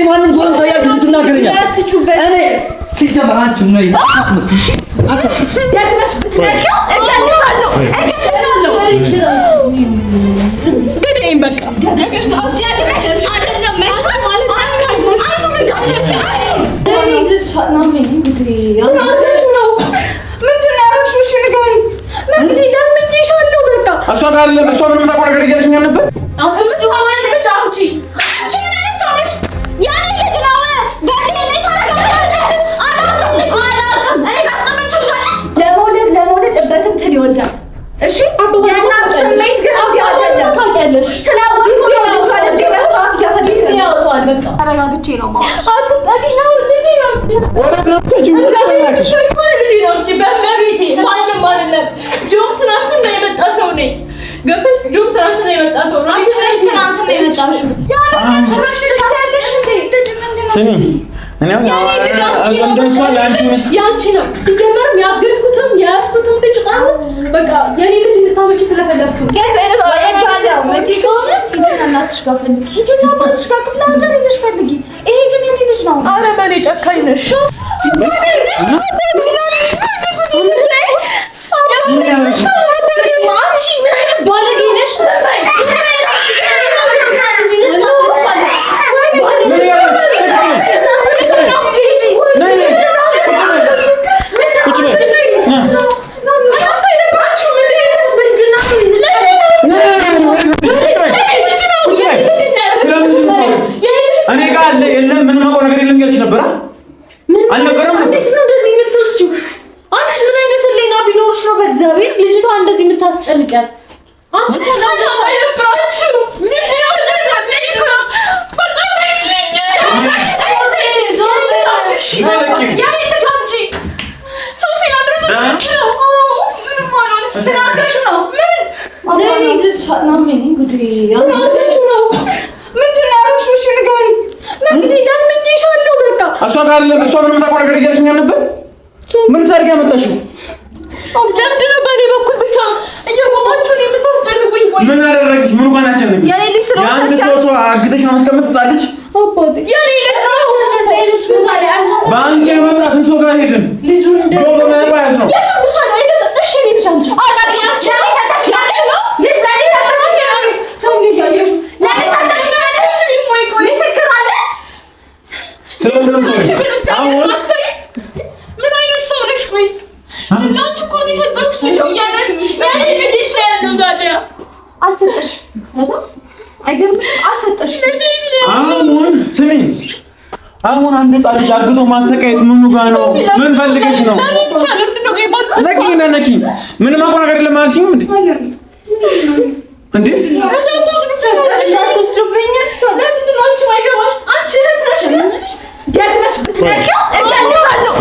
ማንን ጎረምሳ ያልኩ ልትናገረኛል? እኔ ሲጀመር አንቺ ነው አታስመስል። ደግመሽ ብትነኪው እገልሻለሁ። ግዴን በቃ ደግመሽ አይደለም ማለት ምንድን ነው ያደረግሽው? እሺ ንገሪኝ። እንግዲህ ለምኜሻለሁ። በቃ እሷ ጋር አይደለም እሷ ምንም ታውቀው ነገር እያልሽኝ ነበር። ለመውለድ በትምትል ይወልዳል። እሺ የእናት ስሜት ግን አይደለም። ታውቂያለሽ። ስላወቅኩ ነው ልጅ በስርዓት እያሳደግኩ ያወጣዋል። በቃ አረጋግቼ ነው ማለት አትጠጊኝ ነው ልጅ ነው ወደ ናፍቀጂ በመቤቴ ማንም አይደለም። ጆም ትናንትና የመጣ ሰው ነኝ። ገብተሽ ጆም ትናንትና የመጣ ሰው ነው። አንቺ ነሽ ትናንትና የመጣሽው። ስሚ እኔ እንደሷ ያንቺ ነው ሲጀመርም ያገድኩትም ያያዝኩትም ልጅ ቃል በቃ የኔ ልጅ እንድታመጪ ስለፈለኩ ነው። ገበያው መቲካውን እናትሽ ጋር ፈልጊ። ሂጂና እናትሽ ጋር ክፍለ ሀገር ሄደሽ ፈልጊ። ይሄ ግን የኔ ልጅ ነው። ኧረ በኔ ጨካኝ ነሽ። ባለጌ ነሽ። እኔ ጋር አለ የለም ምንም አውቀው ነገር የለም እያልሽ ነበር አልነበረም? እንዴት ነው እንደዚህ የምትወስጂው? አንቺ ምን አይነት ህሊና ቢኖርሽ ነው በእግዚአብሔር ልጅቷ እንደዚህ የምታስጨንቂያት? አንቺ እሷ ጋር አይደለም እሷ ምንም ታውቀው ነገር እያልሽኝ ነበር። ምን ታርጋ ያመጣሽው? ለምንድን ነው በእኔ በኩል ብቻ እየቆማችሁ የምታስጨንቁኝ? ምን አደረግሽ? ምን እንኳን አስጨንቅሽ? የአንድ ሰው አግተሽ ነው ማስቀመጥ ጻለች። የኔ ልጅ በአንቺ የመጣ ስንት ሰው ጋር ሄድን? በመያዝ ነው ምን አይነት ሰው ነሽ? ቆይ እናንቺ እኮ ነው የሰጠሁሽ ልጅ ያኔ ልጅሽ ያለው ታዲያ አልሰጠሽ አይገርምሽ? አልሰጠሽ። አሁን ስሚኝ፣ አሁን አንድ ህፃን ልጅ አግቶ ማሰቃየት ምኑ ጋር ነው? ምን ፈልገሽ ነው? ነኪ ምንም አውቀው ነገር የለም አልሽኝም እንዴ? እንዴ ደግመሽ ብትነኪው እገልሻለሁ።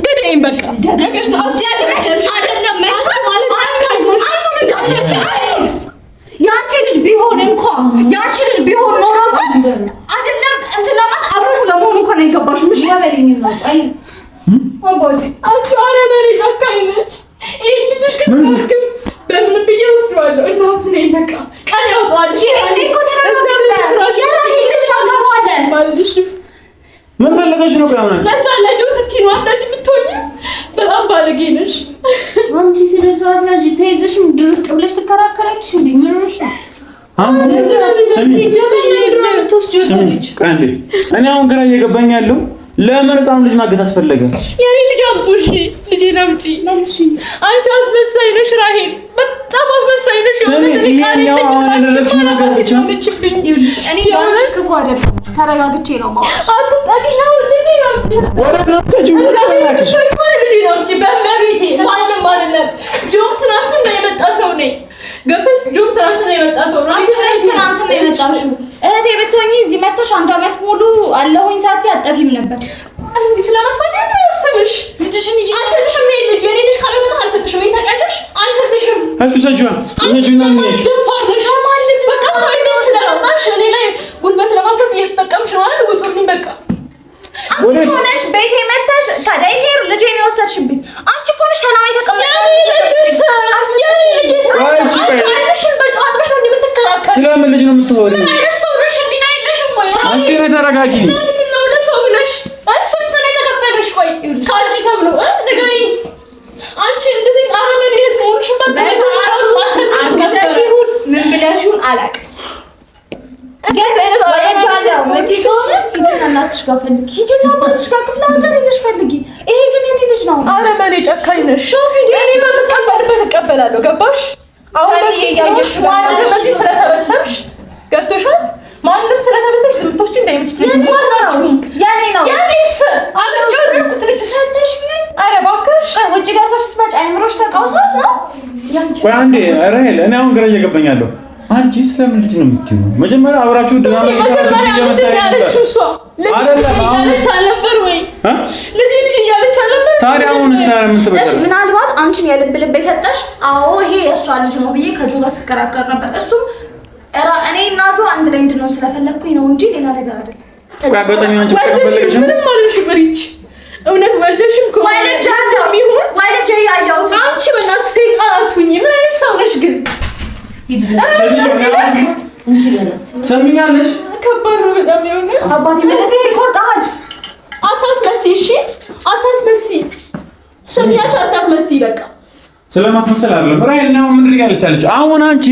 ግዴን በቃ ያንቺ ልጅ ቢሆን እንኳን ያንቺ ልጅ ቢሆን ኖሮ አይደለም እንትን ለማለት አብረሹ ለመሆኑ እንኳን አይገባሽም። እሺ ያበለኝ ነው። አይ አባቴ አንቺ አረመኔ ጨካኝ ነሽ። ይሄ ልጅ ግን በምን ብዬ ወስደዋለሁ? እናቱ ነኝ በቃ ቀን ያውጣል። እኔ እኮ ተረጋግጠሽ ያላሽ ልጅ ነው ተባለ ማለሽ ምን ፈልገሽ ነው? ያውናች ለዛ ለጆ ስትይው እንደዚህ ብትሆኚ በጣም ባለጌ ነሽ። አንቺ ስለስራት ያጂ ተይዘሽም ድርቅ ብለሽ ተከራከራለሽ እንዴ? ምን ሆነሽ ነው? እኔ አሁን ግራ እየገባኝ ያለው ለምን ህፃኑ ልጅ ማገት አስፈለገ? የኔ ልጅ አምጡ። እሺ ልጄን አምጪ። አንቺ አስመሳይ ነሽ ራሄል፣ በጣም አስመሳይ ነሽ። ክፉ አይደለም። ተረጋግቼ ነው ማለት አትጠጊኝ። አሁን ልጄን አምጪ። በመቤቴ ማንም አይደለም። ጆም ትናንትና የመጣ ሰው ነኝ። ገብተሽ ጆም ትናንትና የመጣ ሰው ነው። አንቺ ነሽ ትናንትና የመጣሽው። እህቴ ብትሆኚ እዚህ መጥተሽ አንድ አመት ሙሉ አለሁኝ ሳትይ አጠፊም ነበር። እንዴ ስለማጥፋት ያስብሽ ልጅሽን ይጂ አልሰጥሽም። ይሄ ልጅ የኔ ልጅ ካልመጣ አልሰጥሽም። ይሄ ታውቂያለሽ፣ አልሰጥሽም። እስኪ ሰጂዋ ሰጂና ነሽ ማለት በቃ ሳይድ ስለመጣሽ እኔ ላይ ጉልበት ለማንሳት እየተጠቀምሽ ነው አይደል? ውጡልኝ በቃ። አንቺ እኮ ነሽ ቤቴ መጥተሽ ከዳይኬር ልጄን የወሰድሽብኝ። አንቺ እኮ ነሽ ሰላም የተቀመጠ ስለምን ልጅ ነው የምትወሪው? አንቺ ተረጋጊ። ለሰው ብለሽ አንቺ ተከፈለሽ። ቆይ ካንቺ ተብሎ ዘጋይ አንቺ እንደዚህ አረመኔ እህት መሆንሽን ምን ብለሽውን አላውቅም። እናትሽ ጋር ፈልጊ፣ ሂጂና እናትሽ ጋር ክፍለ ሀገር ሄደሽ ፈልጊ። ይሄ ግን የኔ ልጅ ነው። አረመኔ ጨካኝ ነሽ። እኔ በመስቀል እቀበላለሁ። ገባሽ? አሁን እያየሽ ማንም ስለተበሰብሽ ገብቶሻል። ማንም ስለተበሰብሽ የምትወስጂው እንዳይመስልሽ። ማናችሁም የኔ ነው። የኔስ አልጨረኩት ልጅ ሰተሽ ምን? ኧረ እባክሽ ውጭ ደርሰሽ ስትመጪ አይምሮሽ ተቃውሷል ነው ያንቺ። ቆይ አንዴ ራሄል፣ እኔ አሁን ግራ እየገባኛለሁ። አንቺ ስለምን ልጅ ነው የምትይው? መጀመሪያ አብራችሁ ድራማ እየሰራችሁ እያለች እሷ ያለች አልነበር ወይ? ልጅ እያለች አልነበር? ታዲያ አሁን እሺ፣ ምናልባት አንቺን የልብ ልብ የሰጠሽ አዎ ይሄ የእሷ ልጅ ነው ብዬ ከጆ ጋር ስከራከር ነበር። እሱም እኔ እና ጆ አንድ ላይ እንድንሆን ስለፈለኩኝ ነው እንጂ ሌላ ነገር አይደለም። ምንም አልሽ ብሪች እውነት ወልደሽም ወልጄ ያየሁት አንቺ በእናትሽ ሰይጣን አትሁኝ። ምን አይነት ሰው ነሽ ግን? ሰሚኛለሽ? ከባድ ነው በጣም የሆነ አባቴ እንደዚህ ይቆጣል። አታስመስይ፣ እሺ አታስመስይ። ሰሚያች አታስመስይ። በቃ ስለማስመሰል አይደለም ራሄል ነው ምን ልያለች አለች። አሁን አንቺ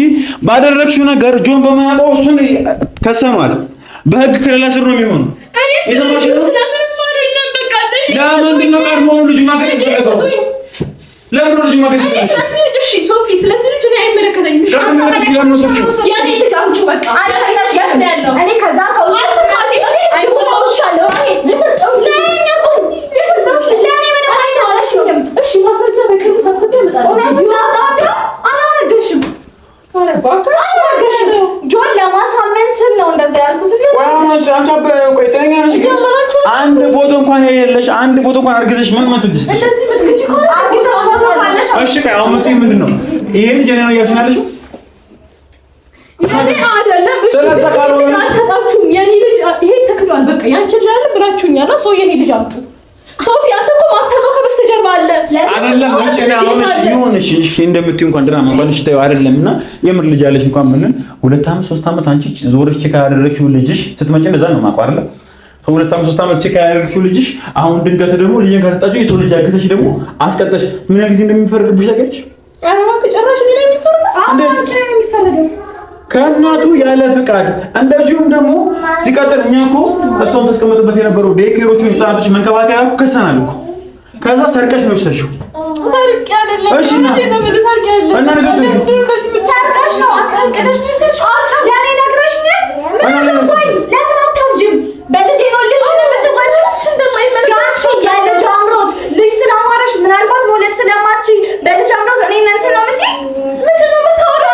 ባደረግሽው ነገር ጆን በማያውቀው እሱን ከሰኗል። በህግ ከሌላ ስር ነው የሚሆነው። ስለምን ማለት ነው? በቃ ለምንድን ነው ቀድሞ ልጁ ማገት ይፈልገው? ለምን ልጁ ማገት ይፈልገው? እሺ ሶፊ፣ ስለዚህ ልጅ ነው አይመለከተኝም። ያኔ ልጅ አምጪ በቃ ያለው እኔ ከዛ ከውጭ ማስረጃ በቅርቡ ሰብስቤ እመጣለሁ። ጆን ለማሳመን ስል ነው እንደዛ ያልኩት። አንድ ፎቶ እንኳን የሌለሽ አንድ ፎቶ እንኳን አርግዘሽ ምን መስልሽ? እሺ ቆይ አሁን መጥቶ ምንድን ነው ይሄ ልጅ ነው ያያችሁን አለሽው? ያኔ አይደለም እሺ አልሰጣችሁም። የኔ ልጅ ይሄ ተክሏል። በቃ ያንቺ ልጅ አይደለም ብላችሁኛል። ሰው የኔ ልጅ አምጡ። ሶፊ አንተ እኮ ማታውቀው ከበስተጀርባ አለ አይደለም። እሺ ነው አሁን ይሁን። እሺ እንደምትይው እንኳን ድራማ እንኳን እሺ ታዩ አይደለምና የምር ልጅ አለሽ እንኳን ምን 2 ዓመት 3 ዓመት አንቺ ዞርሽ ቼክ ያደረግሽው ልጅሽ ስትመጪ እንደዛ ነው ማቋ አይደለ? 2 ዓመት 3 ዓመት ቼክ ያደረግሽው ልጅሽ አሁን ድንገት ደግሞ ልጅን ካሰጣችሁ የሰው ልጅ አግተሽ ደግሞ አስቀጠሽ ምን ያህል ጊዜ እንደሚፈረድብሽ ታውቂያለሽ? ኧረ እባክህ ጭራሽ እኔ ላይ የሚፈረደው ከእናቱ ያለ ፍቃድ እንደዚሁም ደግሞ ሲቀጥል እኛ እኮ እሷን ተስቀመጥበት የነበረው ዴኬሮቹን ህፃናቶች መንከባከያ እኮ ከሰናል እኮ ከዛ ሰርቀሽ ነው የወሰድሽው። ሰርቄ አይደለም እሺ ነው ሰርቄ አይደለም እና ነገር ሰርቀሽ ነው አስፈቅደሽ ነው የወሰድሽው። ያኔ ነግረሽኛል። ለምን አታውጂም? በልጄ ነው ልጅሽን የምትፈጂው። ያንቺ ያለች አምሮት ልጅ ስለማረሽ ምናልባት መውለድ ስለማትቺ በልጅ አምሮት እኔ እንትን ነው እንጂ ምንድን ነው የምታወራው?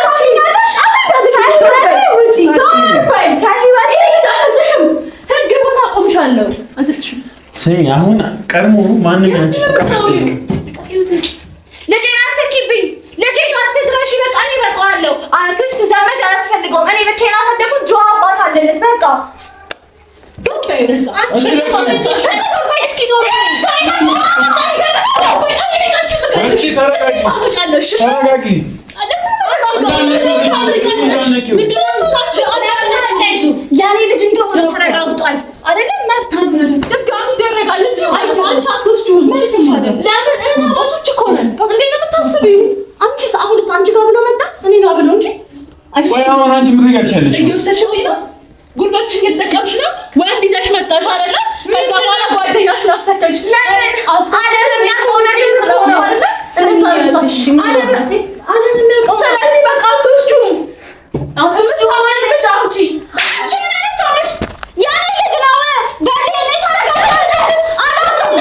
ስሚ አሁን ቀድሞ ማንን አንቺ ተቀበል ልጄን አትንኪብኝ። ልጄን አትድረሽ። በቃ እኔ በቃዋለሁ። አክስት ዘመድ አያስፈልገውም። እኔ ብቻዬን አሳደኩት። ጆ አባት አለለት። በቃ ያኔ ልጅ እንደሆነ ተረጋግጧል አይደለም? መብት አለ። ድጋሚ ይደረጋል እንጂ አንቺ አትወስጂውም። ለምን እህቶች እኮ ነን። እንዴት ነው የምታስቢው? አንቺስ አሁንስ አንቺ ጋር ብሎ መጣ እኔ ጋር ብሎ እንጂ ወይ አሁን አንቺ ምን ትያለሽ? እየወሰድሽው ነው ጉልበትሽን እየተጠቀምሽ ነው። ወንድ ይዘሽ መጣሽ አይደለ? ከዛ በኋላ ጓደኛሽን አስፈታሽ። አለም ያልከው ነገር ነው አይደለ? ስለዚህ በቃ አትወስጂውም። ብቻ አምጪ። አንቺ ምን አይነት ሰው ነሽ? ያኔ ልጅ ነው በእኔ ተረጋግጠሽ አላውቅም።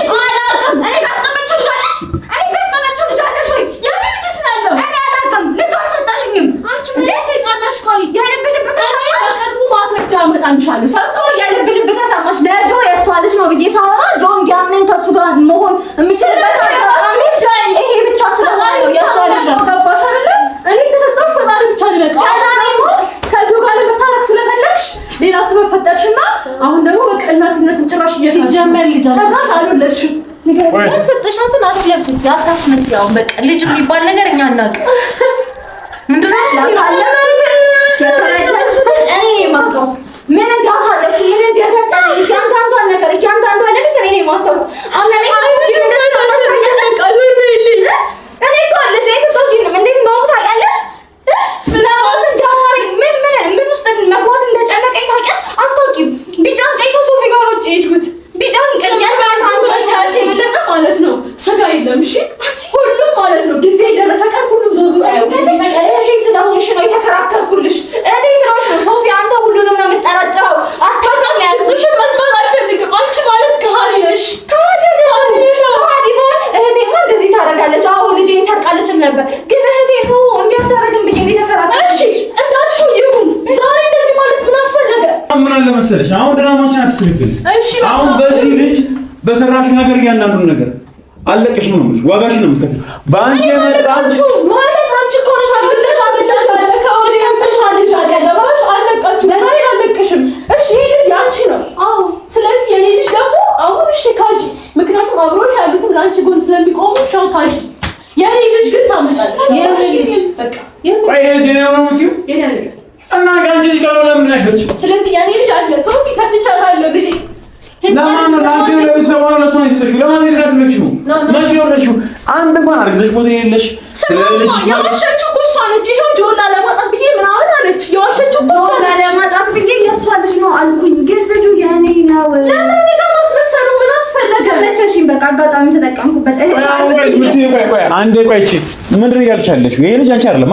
እኔ ካስቀመጥሽው ልጅ አለሽ? እኔ ካስቀመጥሽው ልጅ አለሽ ወይ? ያኔ ልጅስ ነው እኔ አላውቅም። ልጅ አልሰጣሽኝም። አንቺ ምን ሰይጣን ነሽ? ቆይ የልብ ልብ ተሰማሽ? ማስረጃ አመጣልሻለሁ። ሰጥቶ የልብ ልብ ተሰማሽ? ለጆ የእሷ ልጅ ነው ብዬ ሳወራ ጆ እንዲያምነኝ ከሱ ጋር መሆን የምችልበት ይሄ ብቻ ስለሆነ ነው የእሷ ልጅ ነው። ገባሽ አይደለ? እኔ እንደሰጠሁሽ ፈጣሪ ብቻ ነው በቃ። ከጆ ጋር ለመታረቅ ስለፈለግሽ ሌላ ሰው ፈጠርሽና አሁን ደግሞ በቃ እናትነትን ጭራሽ ሲጀመር ልጅ አልወለድሽም። ንገረኝ። ሰጥሻትን አትለፍት ያታስመስይ። አሁን በቃ ልጅ የሚባል ነገር እኛ አናውቅም። ምንድን ነው ያሳለፍኩት የተረዳሁት እኔ የማውቀው ምን እንዳሳለፍኩ ምን መሰለሽ አሁን ድራማችን አትስልክል። አሁን በዚህ ልጅ በሰራሽ ነገር እያንዳንዱን ነገር አለቀሽም ነው የምልሽ። ዋጋሽን ነው የምትከፍይው። በአንቺ የመጣችሁ ማለት አንቺ እኮ ነሽ አለ ከኦዲየንስሽ አለቀሽ አለቀችሁ ማለት አለቀሽም። እሺ ይሄ ልጅ ያንቺ ነው። አዎ ስለዚህ የኔ ልጅ ደግሞ አሁን እሺ ካጂ ምክንያቱም አብሮሽ ያሉትም ለአንቺ ጎን ስለሚቆሙ ሻው ካጂ የኔ ልጅ ግን ታመጫለሽ። የኔ ልጅ በቃ ቆይ የኔ ነው የምትይው የኔ ልጅ እና ጋንጂ ጋር ለምን ነገርሽ? ስለዚህ የኔ ልጅ አለ ሰው ይፈትቻታለሁ ልጅ ለማን ነው ላንቺ ለቤተሰብ ነው ለሰው ይሰጥሽ? ለማን ይረዳልሽው? ማሽ ይወለሽው አንድ እንኳን አርግዘሽ ፎቶ የለሽ ስለልጅ ያወሸችው እሷ ነች። ይሄው ጆላ ለማጣት ብዬ ምናምን አለች። ያወሸችው ጆላ ለማጣት ብዬ የሷ ልጅ ነው አልኩኝ፣ ግን ልጁ ያኔ ነው። ለምን ነው ማስመሰሉ? ምን አስፈለገ? ለቸሽኝ በቃ አጋጣሚ ተጠቀምኩበት። አንዴ ቆይ እቺ ምንድን ያልሻለሽ? ይሄ ልጅ አንቺ አይደለም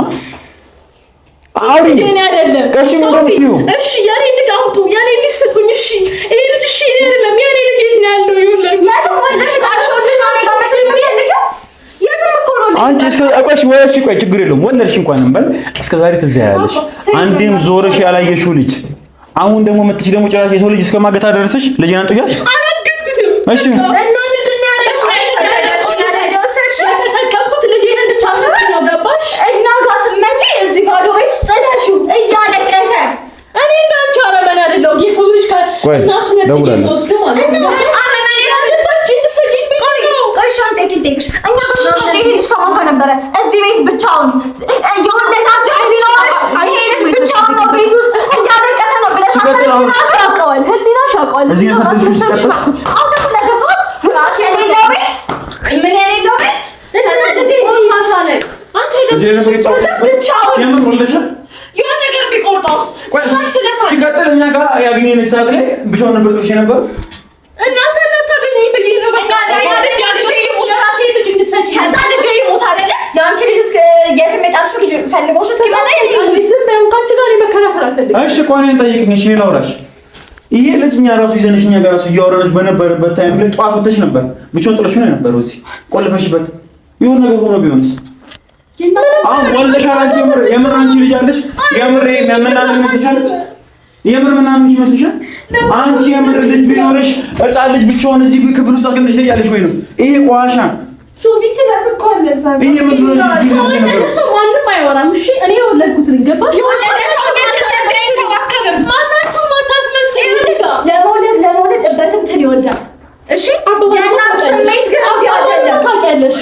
አውሪ እኔ አይደለም እሺ ምንድነው? እሺ የኔ ልጅ አውጡ፣ የኔ ልጅ ስጡኝ። እሺ ይሄ ልጅ እሺ እኔ አይደለም የኔ ልጅ የት ነው ያለው? ይኸውልህ ያተው ወልደሽ ታሽውልሽ ነው ጋር መጥተሽ ምን ያልከው? ያተው እኮ ነው አንቺ እሺ ወይስ ቆይ ችግር የለውም ወለድሽ እንኳን እንበል እስከ ዛሬ ትዝ ያለሽ አንዴም ዞረሽ ያላየሽው ልጅ አሁን ደግሞ መጥተሽ ደግሞ ጭራሽ የሰው ልጅ እስከማገታ ደረሰሽ ልጅን አንጥያል። አላገጥኩትም። እሺ እና ምንድን ነው ያደረግሽ? ተጠቀምኩት ልጄን እንድታመጪ ነው ገባሽ? እኛ ጋር ስትመጪ እዚህ ባዶ ቤት ጥለሽው እያለቀሰ እኔ እንዳንቺ አረመኔ አይደለሁም። የሰው ልጅ ከእናቱ ነጥዬ ወስዶ ማለት ነው አረመኔ ማለታች እንድትሰጪኝ ቢሆን ነው። ቆይ ሻንጤ ኪልቴክሽ እኛ ጋር ስትመጪ ይሄ ልጅ ከማን ጋር ነበረ? እዚህ ቤት ብቻውን የወለዳቸው ቢኖርሽ ይሄ ልጅ ብቻውን ነው ቤት ውስጥ እያለቀሰ ነው ብለሽ አታውቀዋል። ህሊናሽ ያውቀዋል። እዚህ ነው ተደሽ ሲቀጥል አሁን ደግሞ ለገጧት ፍራሽ የሌለው ቤት ምን የሌለው ቤት የሆነ ነገር ቢቆርጣውስ ሲቀጥል እኛ ጋር ያገኘን ሰዓት ላይ ብቻውን ነበር ጥሎሽ ነበር። እናንተ እናታገኙኝ ብዬ ነው በቃ ልጅ እንድትሰጪ ከዛ ልጅ ይሞት አይደለ የአንቺ ልጅ እስከ የትም የጣልሽው ልጅ ፈልጎሽ እስኪመጣ ዝም በይው። ከአንቺ ጋር መከራከር አልፈልግም። እሺ ቆይ እኔን ጠይቅኝ። እሺ ላውራሽ ይሄ ልጅ እኛ ራሱ ይዘንሽ እኛ ጋር ራሱ እያወራሽ በነበረበት ታይም ላይ ጧት ወጥተሽ ነበር። ብቻውን ጥለሽ ነው የነበረው እዚህ ቆልፈሽበት የሆነ ነገር ሆኖ ቢሆንስ? አሁን ወልደሻል። አንቺ የምር አንቺ ልጅ አለሽ። የምር የሚያመናምን ይመስልሻል? የምር ምናምን ይመስልሻል? አንቺ የምር ልጅ ቢኖርሽ ሕፃን ልጅ ብቻውን እዚህ ክፍል ውስጥ አግኝተሽ ትያለሽ ወይ ነው? ይሄ ቆሻሻ ሶፊ ስላት እኮ ለዛ ነው ይሄ ምን ነው ሰው ማንም አይወራም። እሺ እኔ የወለድኩት ልጅ ገባሽ? የወለደ ሰው ልጅ እንደዚህ አይንከባከብም። ማናችሁም አታስመስሉ። ለመውለድ እበትም ትል ይወልዳል። እሺ የእናት ስሜት ግን አብዲ አይደለም። ታውቂያለሽ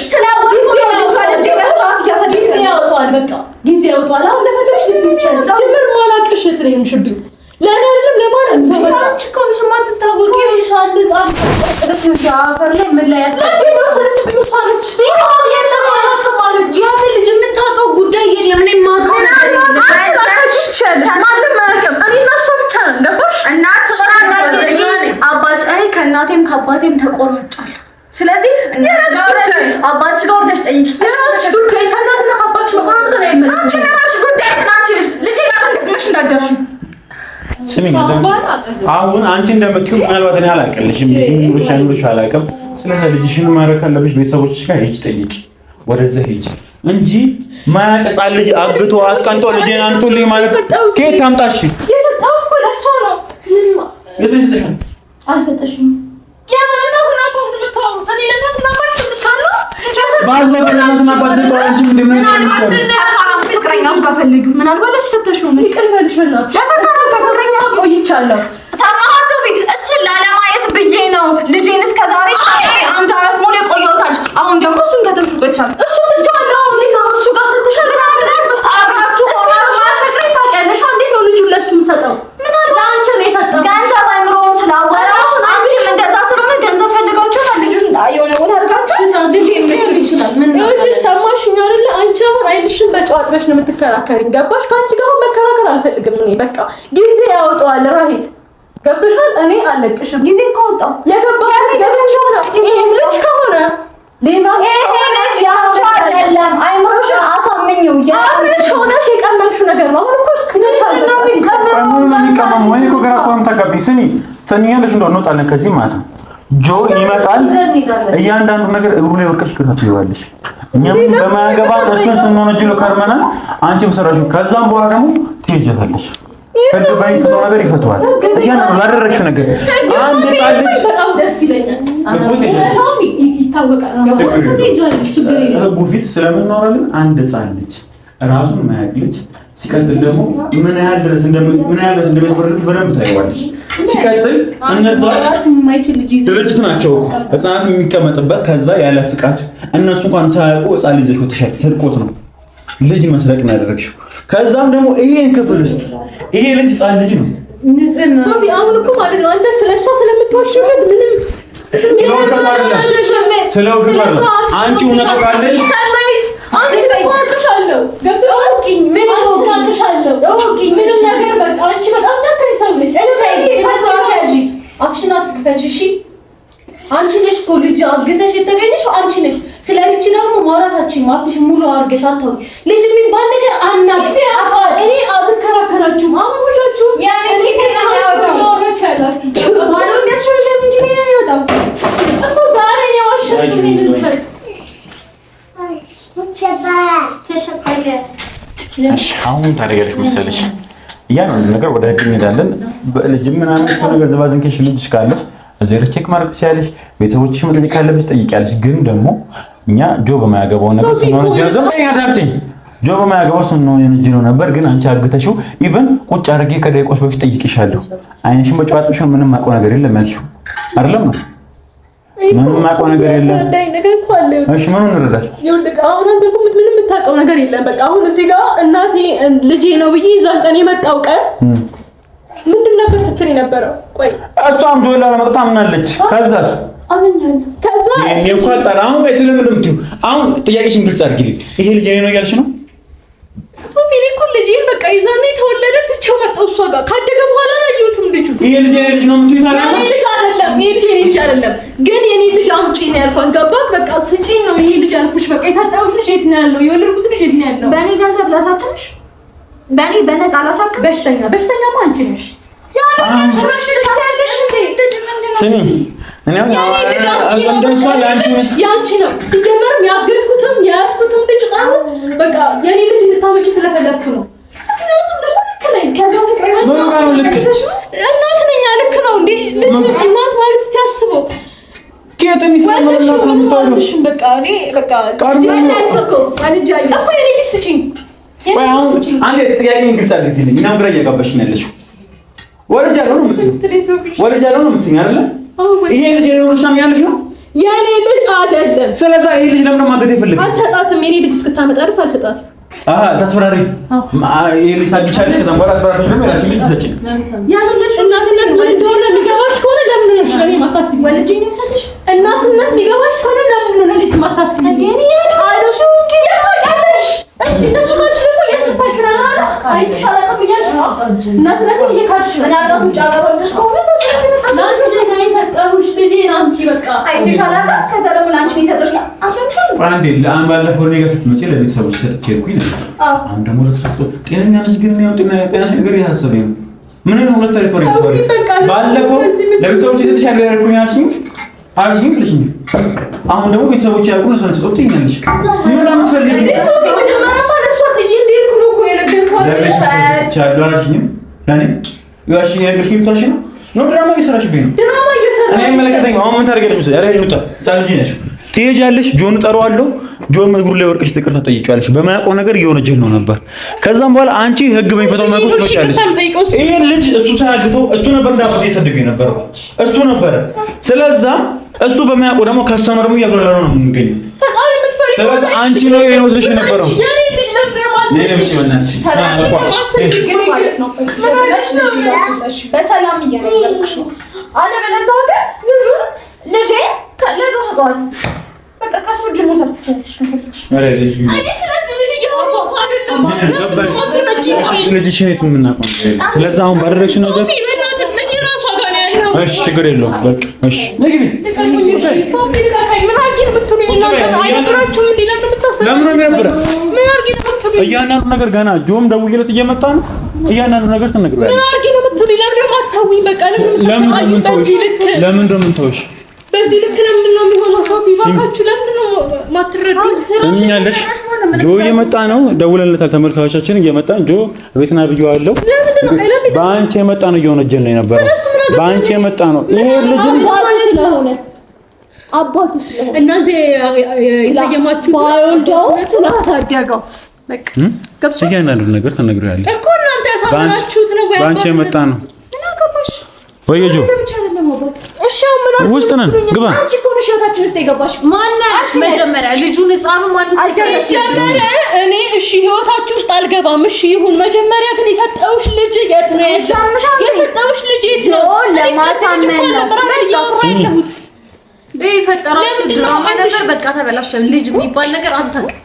ጊዜ ያወጣዋል። በቃ ጊዜ ያወጣዋል። አሁን ለፈለግሽ ትትይቻለሽ። ጀምር ማላቅሽ ትሬምሽብኝ ለእኔ አይደለም ለማንም ሰው በቃ አንቺ እኮ ነሽ የማትታወቂ ልጅ አንድ ህፃን እዚህ አፈር ላይ ምን ላይ ያስቀምጥ ወሰደች ቢውታለች ቢሆን የሰማያውቅ ማለት ያን ልጅ የምታውቀው ጉዳይ የለም። እኔ የማውቀው ነገር እኔ ከእናቴም ከአባቴም ተቆራጫለሁ። ስለዚህ አባትሽ ጋር ወርደሽ ጠይቂ። የራስሽ ጉዳይ ከእናትና ከአባትሽ መቆራረጥ ነው አይመለስም። አንቺ የራስሽ ጉዳይ ስላንቺ ልጅ ጋር እንደምትመሽ እንዳደርሽ ስሚ አሁን አንቺ እንደምትይው ምናልባት እኔ አላውቅልሽም። ልጅ ኑሮሽ አላውቅም። ስለዚህ ልጅሽን ማረክ አለብሽ። ቤተሰቦችሽ ጋር ሂጅ ጠይቂ፣ ወደዛ ሂጅ እንጂ ማያቀጻ ልጅ አግቶ አስቀንጦ ልጄን አንጡልኝ ማለት ከየት ታምጣሽ? የሰጠሁት እኮ ለእሷ ነው። የትሽተሻል? አልሰጠሽም። የማንነትና አባት የምታወሩት እኔ ለእናትና አባት የምታለው ባለበለትና አባት ተቋራጭ እንደምን ፍቅረኛሽ ጋር ፈልጊ። ምናልባት ለእሱ ሰጠሽው ነው። ይቅር በልሽ በእናትሽ። ፍቅረኛሽ ቆይቻለሁ። ሰማሃት ሶፊ? እሱን ላለማየት ብዬ ነው ልጄን እስከ ዛሬ አንድ አመት ሙሉ የቆየሁታል። አሁን ደግሞ እሱን ከተምሽ ቆይቻል። እሱ ብቻ ነው እንዴት ነው እሱ ጋር ስትሻል አብራችሁ ሆናችሁ ፍቅሬ ታውቂያለሽ። እንዴት ነው ልጁን ለእሱ የምሰጠው? ምናልባት ለአንቺ ነው የሰጠው። ገንዘብ አይምሮውን ስላወራ አንቺም እንደዛ ስለሆነ ገንዘብ ፈልጋችሁ ልጁን የሆነ ቦታ አድርጋችሁ ልጅ የምትል ይችላል። ምን ይኸውልሽ ሰማሽኝ አይደለ? አንቺ አሁን አይንሽን በጨዋጥበሽ ነው የምትከራከሪኝ። ገባሽ? ከአንቺ ጋር መከራከር አልፈልግም እኔ በቃ ጊዜ ያወጣዋል። ራሂል ገብቶሻል? እኔ አለቅሽም። ጊዜ ከወጣው የገባሽ ልጅ ከሆነ ሌላ ይሄ ልጅ ያንቺ አይደለም። አይምሮሽን አሳምኚው። ያንቺ ሆነሽ የቀመምሽው ነገር ነው። አሁን እኮ ክነሻል ነው የሚቀመም ወይ እኮ ገና ቆም ተቀበይ። ስሚ ተኛለሽ እንደው እንወጣለን ከዚህ ማለት ነው። ጆ ይመጣል። እያንዳንዱ ነገር እግሩ ላይ ወርቀሽ ትከታተይዋለሽ። እኛም በማያገባ እሱን ስንሆነጅ ነው ከርመናል። አንቺም ሰራሽው። ከዛም በኋላ ደግሞ ትሄጃታለሽ። ህግ ባይፈታው ነገር ይፈታዋል። እያንዳንዱ ላደረግሽው ነገር አንድ ህፃን ልጅ በጣም ደስ ይለኛል። በጣም ይታወቃል። ህጉ ፊት ስለምናወራለን አንድ ህፃን ልጅ ራሱን ማያውቅ ልጅ ሲቀጥል ደግሞ ምን ያህል ድረስ እንደሚያስበርድ በደንብ ታይዋለሽ። ሲቀጥል እነዛ ድርጅት ናቸው እኮ ህፃናት የሚቀመጥበት ከዛ ያለ ፍቃድ እነሱ እንኳን ሳያውቁ ህፃን ልጅ ተሻል ስርቆት ነው። ልጅ መስረቅ ነው ያደረግሽው። ከዛም ደግሞ ይሄን ክፍል ውስጥ ይሄ ልጅ ህፃን ልጅ ነው። ሶፊ አሁን እኮ ማለት ነው አንተ ስለሷ ስለምትዋሽ ውሸት ምንም ስለውሸት አይደለም። አንቺ እውነት ካለሽ አንቺ ታውቂሻለሁ ምንም ነገር በቃ አንቺ በጣም ደከሪ ሰው ነሽ። አፍሽን አትክፈች እሺ። አንቺ ነሽ እኮ ልጅ አግተሽ የተገኘሽው አንቺ ነሽ። ስለ ልጅ ደግሞ ማውራታችን ማፍሽ ሙሉ አድርገሽ አታውቂ። ልጅ የሚባል ነገር አናውቅም። እኔ አልከራከራችሁም። አሁን ሁላችሁ ያኔ ሰላም ያወጣው ባለው እንደሽው ለምን ጊዜ ነው የሚወጣው እኮ ዛሬ ነው ዋሽሽ ምን ልውሸት አሁን ታደርጊያለሽ መሰለሽ እያንዳንዱ ነገር ወደ ህግ እንሄዳለን። በልጅ ምናምን ነገር ዘባዝንከሽ ልጅ ካለሽ እዚህ ቼክ ማድረግ ትችያለሽ። ቤተሰቦችሽ መጠየቅ ካለብሽ ትጠይቂያለሽ። ግን ደግሞ እኛ ጆ በማያገባው ነገር ስንሆን ጆ በማያገባው ስንሆን ነበር። ግን አንቺ አግተሽው ኢቭን ቁጭ አድርጌ ከደቂቆች በፊት ጠይቄሻለሁ። አይንሽን በጨዋጥሽ ምንም ማውቀው ነገር የለም ያልሽው አይደለም ነው? ምንም ማውቀው ነገር የለም። እሺ ምኑን እንረዳሽ? አሁን አንተ እኮ ምንም የምታውቀው ነገር የለም። በቃ አሁን እዚህ ጋር እናቴ ልጄ ነው ብዬ እዛን ቀን የመጣው ቀን ምንድን ነበር ስትል የነበረው? ቆይ እሷም ጆላ ለመጣ አምናለች። ከዛስ አመኛለሁ። ከዛ እኔ እንኳን ጠራው ቆይ ስለምን እንደምትይው አሁን ጥያቄሽን ግልጽ አድርጊልኝ። ይሄ ልጅ ነው እያልሽ ነው? ሶፊ እኔ እኮ ልጄን በቃ ይዛኔ ተወለደ ትቼው መጣሁ እሷ ጋር። ካደገ በኋላ አላየሁትም ልጁ። ይሄ ልጅ ነው የምትይው ታዲያ? የኔ ልጅ አይደለም። ይሄ ልጅ አይደለም። ግን የኔ ልጅ አምጪ ነው ያልኳት። ገባክ? በቃ ስጪኝ ነው ይሄ ልጅ አልኩሽ። በቃ የታጣሁሽ ልጅ የት ነው ያለው? የወለድኩት ልጅ የት ነው ያለው? በእኔ ገንዘብ ላሳክምሽ? በእኔ በነፃ ላሳክምሽ? በሽተኛማ አንቺ ነሽ። ስሚ እኔ እንደሷ ያንቺ ነው ሲጀመርም ያገትኩትም የያዝኩትም ልጅ ቃሉ በቃ የኔ ልጅ እንድታመጪ ስለፈለኩ ነው። ምክንያቱም ደግሞ ልክ ነኝ። ከዛ ፍቅረኛሽ ነው እናት ነኝ። ልክ ነው እንዴ ልጅ እናት ማለት እስኪያስበው ከየትም ይሰማል። በቃ እኔ በቃ አልሰከው አልጃያ እኮ የኔ ልጅ ስጪኝ። ቆይ አሁን አንዴ ጥያቄን ግልጽ አድርጊልኝ። እኛም ግራ እያጋባሽ ነው ያለሽው። ወልጃለሁ ነው የምትይኝ አይደለ? ይሄ ልጅ ነው ሩሳም ያለሽ ነው? የኔ ልጅ አይደለም። ስለዚህ ይሄ ልጅ ለምን ማገት ይፈልግ? አልሰጣትም። የኔ ልጅ እስክታመጣ ድረስ አልሰጣትም። ተስፈራሪ ይሄ ልጅ ታግቻለሽ። ከዛም በኋላ አስፈራሪሽ ደግሞ የራስሽ ልጅ ትሰጪ። ያንልሽ እናትነት ምን እንደሆነ የሚገባሽ ከሆነ ለምን ነው ለኔ ማታስቢ? ወልጄ ነው የምሰጥሽ። እናትነት የሚገባሽ ከሆነ ለምን ነው ለኔ ማታስቢ? እንደኔ ያልሽ ያታውቃለሽ። እሺ እነሱ ማለት ደግሞ የምታውቂው አይተሻል አቀብያለሽ ነው እናትነት እየካድሽ ነው። ምናልባት ጫጋሮልሽ ከሆነ ሰጥሽ መጣሽ ነው የሰጠሁሽ ልጄ አምጪ በቃ አይተሻል አቀ ከዛ ደግሞ ላንቺ ይሰጥሽ ነው አሻምሻል። አንዴ ለአን ባለፈው ነገር ስትመጪ ለቤተሰቦች ሰጥቼ እርኩኝ ነበር። አሁን ደግሞ ለተሰጥቶ ጤነኛ ነሽ ግን ነው ጤናሽ ነገር ያሳሰበኝ ነው። ምን ነው ሁለት ተሪቶሪ ባለፈው ለቤተሰቦች ሰጥቼ ያልኩኝ አልሽኝ ብለሽኝ አሁን ደግሞ ቤተሰቦች ያልኩ ነው ሰጥቶ ይኛልሽ ምን ለምትፈልጊ ሶፊ መጀመሪያ ማለት ሶፊ እንዴት ነው እኮ የነገርኳት አልሽኝም ለኔ ያሺ የነገርኩኝ ታሽ ነው ድራማ እየሰራሽብኝ ነው። ድራማ እየሰራሽ እኔ መለከተኝ አሁን ምን ታደርጊያለሽ መሰለኝ? ኧረ ይሉታ ሳልጂ ነሽ ትሄጃለሽ። ጆን ጠራዋለሁ። ጆን እግሩ ላይ ወርቀሽ ይቅርታ ጠይቂያለሽ። በማያውቀው ነገር እየወነጀል ነው ነበር። ከዛም በኋላ አንቺ ህግ በሚፈታው መልኩ ትወጫለሽ። ይሄን ልጅ እሱ ሳያግቶ እሱ ነበር እንዳፈተ የሰደገኝ ነበር እሱ ነበር። ስለዛ እሱ በማያውቀው ደግሞ ከሰመር ደግሞ እያጎረረ ነው የምንገኘው። ስለዚህ አንቺ ነው ይሄን ወስደሽ የነበረው በሰላም እየነገርኩሽ ነው። አለበለዚያ ግን ልጄ ተጧል። በቃ ከሱ እጅ መውሰድ ትችላለሽ። ልጅሽን የት የምናውቀው? ስለዚህ አሁን ባደረግሽ ነገር እሺ ችግር የለውም። በቃ እሺ እያንዳንዱ ነገር ገና ጆም ደውዬለት እየመጣ ነው። እያንዳንዱ ነገር ትነግሪያለሽ። ለምን ነው የምንተውሽ? በዚህ ልክ ለምንድን ነው የሚሆነው? ሶፊ ባካችሁ ለምንድን ነው ማትረዱት? ትኛለሽ? ጆ እየመጣ ነው፣ ደውለንለታል። ተመልካቾቻችን እየመጣ ጆ ቤትና ብየዋለሁ። በአንቺ የመጣ ነው እየሆነጀን ነው የነበረው። በአንቺ የመጣ ነው ይሄ ልጅ ስለሆነ አባቱ ስለሆነ እናንተ የሰየማችሁ ባይወልደው ስለታደገው በቃ እያንዳንዱ ነገር ተነግሮያለሽ እኮ እናንተ ያሳመናችሁት ነው ወይ? በአንቺ የመጣ ነው ወይ ጆ? እሺ ምን ውስጥ ነን ግባ። አንቺ እኮ ነሽ ህይወታችን ውስጥ የገባሽ። ማናሽ መጀመሪያ ልጁን ህፃኑ ማለት አልጀመረ እኔ እሺ ህይወታችሁ ውስጥ አልገባም። እሺ ይሁን። መጀመሪያ ግን የሰጠውሽ ልጅ የት ነው ያለው? የሰጠውሽ ልጅ የት ነው? ለማሳመን ነው ፈጠራችሁ ድራማ ነበር። በቃ ተበላሸ። ልጅ የሚባል ነገር አታውቅም።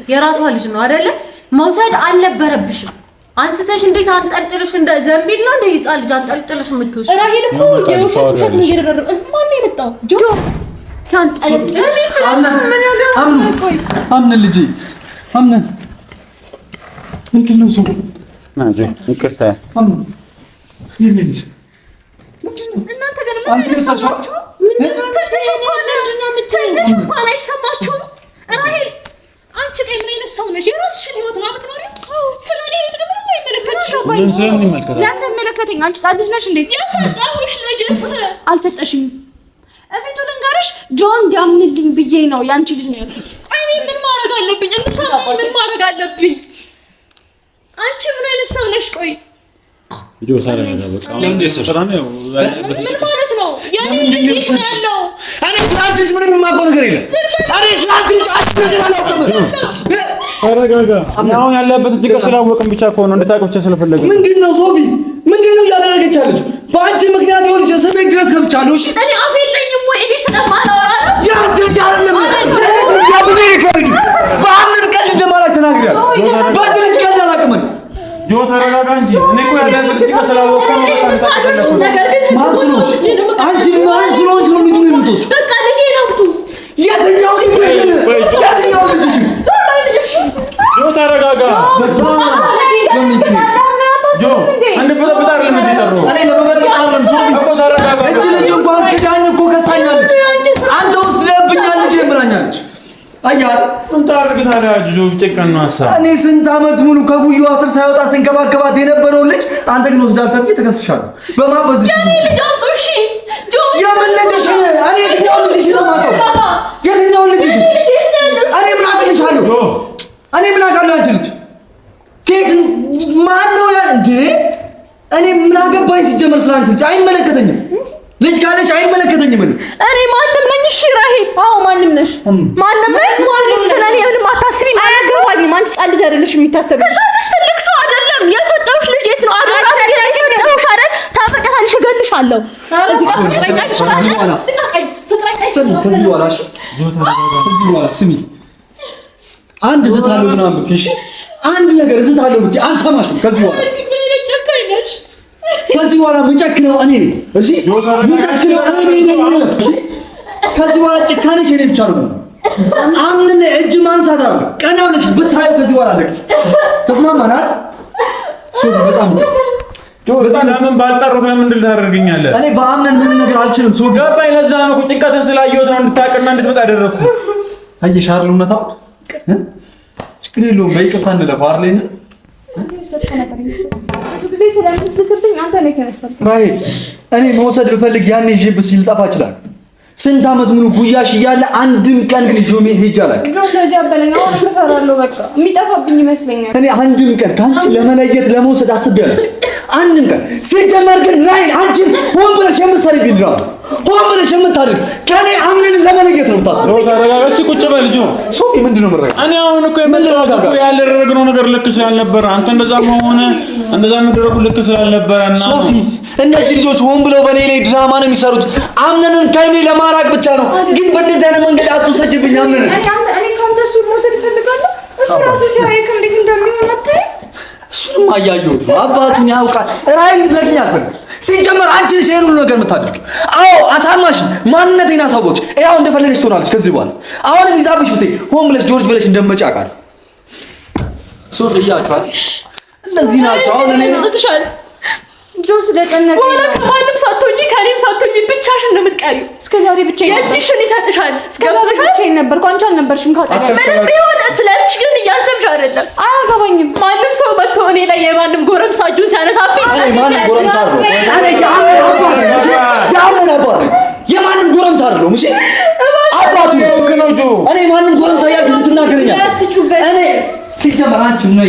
የራሷ ልጅ ነው አይደለ? መውሰድ አልነበረብሽም። አንስተሽ እንዴት አንጠልጥልሽ? እንደ ዘንቢል ነው እንደ ህፃን ልጅ አንጠልጥልሽ የምትወስድ? ራሄል እኮ የውሸት ነው እየደረረበ። ማን ነው የመጣው? ጆ ሳንጠልጥል አምነን ልጄ አምነን ምንድን ነው ሰው ናጆ ይቅርታ አምነን ይሄንልሽ እናንተ ግን ምን ተሰማችሁ? ትንሽ እንኳን አይሰማችሁም? ራሄል አንቺ ቀይ ምን አይነት ሰው ነሽ? የራስሽን ህይወት ነው የምትኖሪው። ስለኔ ህይወት ግን ምንም አይመለከትሽም። ምን ስለሚመለከት ለምን መለከተኝ? አንቺ ጻድሽ ነሽ እንዴ? የሰጠሁሽ ልጅስ አልሰጠሽም። እፊቱ ልንገርሽ ጆን እንዲያምንልኝ ብዬ ነው ያንቺ ልጅ ነው ያልኩት። እኔ ምን ማድረግ አለብኝ? እንታምን ምን ማድረግ አለብኝ? አንቺ ምን አይነት ሰው ነሽ? ቆይ ጆ ሳራ በቃ ለምን ደሰሽ? ምን ማለት ነው? ያኔ ልጅ ነው ያለው። እኔ ፍራንሲስ ምንም የማውቀው ነገር የለም። እኔ ፍራንሲስ ነገር አላውቅም። ተረጋጋ። አሁን ያለበት እጅግ ስላወቅን ብቻ እኮ ነው እንድታውቅ ብቻ ስለፈለገ። ምንድነው ሶፊ? ምንድነው እያደረገች ያለችው? በአንቺ ምክንያት ይኸውልሽ እስር ቤት ድረስ ገብቻለሁ። እሺ እኔ አፍ የለኝም ወይ? እኔ ስለማላወራ ነው። ያንቺ አይደለም በአንድ ቀን እንደማላክ ተናግሬያለሁ። በዚህ ልጅ ቀልድ አላውቅም። ጆ ተረጋጋ እንጂ እኔ እኮ ያለበት እጅግ ስላወቅን ነው። ነገር ግን ማን ስለሆንሽ? አንቺ ማን ስለሆንሽ ነው ልጁን የምትወስጂው? በቃ ልጄ ነው እቱ የትኛው ልጅሽ? የትኛው ልጅሽ? ጆ ተረጋጋ። ጆ አንድ በጣም አይደለም እዚህ ጠሩ። እኔ ለመበጥበጥ አይደለም ሶፊ እኮ ተረጋጋ። እቺ ልጅ እንኳን ክዳኝ እኮ ከሳኛለች። አንተ ውስጥ ለብኛል ልጅ ብላኛለች። አያር እንታ አርግታለ ጆ ጨቀን ነው ሐሳብ። እኔ ስንት አመት ሙሉ ከጉዩ አስር ሳይወጣ ስንከባከባት የነበረውን ልጅ አንተ ግን ወስዳል ተብዬ ተከስሻለሁ። በማበዝሽ ልጅ አውጡሽ ጆ የምን ልጅሽ? እኔ የትኛው ልጅሽ ነው የማውቀው? የትኛው ልጅሽ? እኔ ምን አቅልሻለሁ? እኔ ምን አውቃለሁ? አንቺ ልጅ ከየት ማን ነው እንዴ? እኔ ምን አገባኝ ሲጀመር ስለ አንቺ ልጅ አይመለከተኝም። ልጅ ካለች አይመለከተኝም። እኔ ማንም ነኝ። እሺ ራሄል፣ አዎ ማንም ነሽ። ማንም ነኝ። ማንም ስለኔ ምንም አታስቢም። አያገባኝም። አንቺ ጻድ ልጅ አይደለሽ የሚታሰብልሽ። ትንሽ ትልቅ ሰው አይደለም። የሰጠውሽ ልጅ የት ነው? አደራ የሰጠውሽ አይደል? ታፈቀታለሽ፣ እገልሻለሁ። እዚህ ጋር ፍቅረኛሽ ከዚህ በኋላ ስሚ፣ አንድ እዝታለሁ ምናምን ብትይ እሺ፣ አንድ ነገር እዝታለሁ ብትይ አልሰማሽም። ከዚህ በኋላ ከዚህ በኋላ ምንጨክነው እኔ ነኝ። እሺ ምንጨክነው እኔ ነኝ። እሺ ከዚህ በኋላ ጭካኔሽ እኔ ብቻ ነው። አምን እጅ ማንሳት አለ ቀና ብለሽ ብታዩ ከዚህ በኋላ ለቅሽ ተስማማን አይደል? ሶፊ በጣም በጣም ለምን ባልጠሩት ለምን እንድታደርገኛለህ? እኔ በአምነን ምንም ነገር አልችልም። ሶፊ ገባኝ። ለዛ ነው ጭንቀትን ስላየሁት ነው እንድታውቅና እንድትመጣ አደረኩ። አየሽ አይደል? እውነታው ችግር የለውም። በይቅርታ እንለፈው አይደል? ጊዜ ስለምትስትብኝ አንተ ነው የተነሳው። ራሄል እኔ መውሰድ ብፈልግ ያኔ ይዤብሽ ልጠፋ እችላለሁ። ስንት አመት ሙሉ ጉያሽ እያለ አንድም ቀን ግን ጆሜ ሄጅ አላውቅም። ጆ ለዚህ አበለኝ። አሁን እፈራለሁ። በቃ የሚጠፋብኝ ይመስለኛል። እኔ አንድም ቀን ካንቺ ለመለየት ለመውሰድ አስቤያለሁ። አንድም ቀን ሲጀመር ግን ራሄል አንቺ ሆን ብለሽ የምትሰሪብኝ ድራማ ሆን ብለሽ የምታደርግ ከኔ አምነን ለመለየት ነው የምታስበው። ተረጋጋ እስኪ ቁጭ በል ጆ። ሶፊ ምንድነው መረጋ? እኔ አሁን እኮ የምንረጋጋ ያልረግነው ነገር ልክ ስላልነበረ አንተ እንደዛ መሆነ እንደዛ መደረጉ ልክ ስላልነበረ እና ሶፊ እነዚህ ልጆች ሆን ብለው በኔ ላይ ድራማ ነው የሚሰሩት። አምነንን ከኔ ለማራቅ ብቻ ነው። ግን በእንደዚህ አይነት መንገድ አትውሰጅብኝ። አምነንን እኔ ካንተ እሱ መውሰድ እፈልጋለሁ። እሱ ራሱ ሲያየክ እንዴት እንደሚሆን አታይ። እሱንም አያየሁት ነው። አባቱን ያውቃል። ራይን ልትነግኝ አልፈልግም። ሲጀመር አንቺ ነሽ ይሄን ሁሉ ነገር የምታደርጊው። አዎ አሳማሽ፣ ማንነቴን አሳወቅሽ። ያው እንደፈለገሽ ትሆናለች ከዚህ በኋላ። አሁንም ይዛብሽ ብትይ ሆን ብለሽ ጆርጅ ብለሽ እንደመጪ አውቃለሁ። ሶፊ እያችኋል እነዚህ ናቸው። አሁን እኔ ጽትሻል ጆ ስለጨነቀኝ ወላ ከማንም ሳትሆኚ ከኔም ሳትሆኚ ብቻሽን ነው የምትቀሪው። እስከዛሬ ብቻዬን የእጅሽን ይሰጥሻል። እስከዛሬ ብቻዬን ነበርኩ። አንቺ አልነበርሽም ካጠገቤ። ምንም ቢሆን ስለዚህ ግን እያሰብሽ አይደለም። አያገባኝም። ማንም ሰው መጥቶ እኔ ላይ የማንም ጎረምሳ እጁን ሲያነሳብኝ ማንም ጎረምሳ አይደለም። የማንም ጎረምሳ አይደለም። እሺ አባቱ እኔ ማንም ጎረምሳ ያልኩት ልትናገረኛል። እኔ ሲጀመር አንቺ ነው